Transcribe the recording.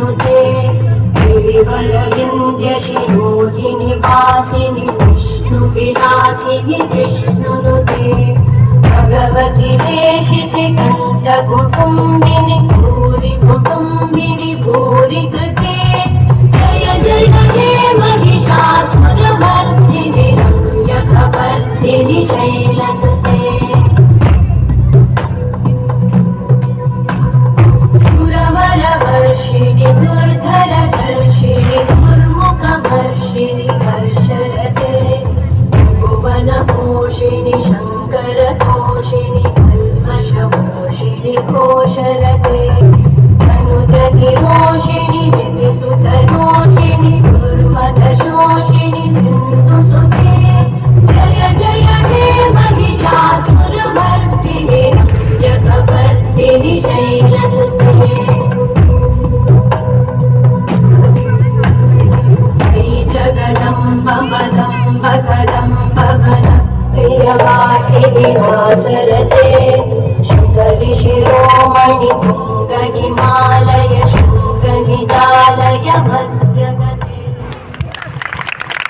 नुते गिरिवरविन्द्यशिरोधिनि वासिनि विष्णुविलासिनि जिष्णुनुते भगवति देशिति कण्ठकुटुम्बिनि भूरि कुटुम्बिनि भूरि कृते जय जय हे महिषासुरमर्दिनि रम्यकपर्दिनि शैलसुते सुरवरवर्षिणि दुर्धरदर्शिनि दुर्मुखवर्षिणि वर्षरते भुवनपोषिणि शङ्करतोषिणि कल्मषपोषिणि घोषरते तनुजनिरोषिणि दितिसुतरोषिणि दुर्मदशोषिणि सिन्धुसुते जय जय हे महिषासुरमर्दिनि रम्यकपर्दिनि शैलसुते जगदम्ब वदम्ब कदम्ब वन प्रियवासिनि वासर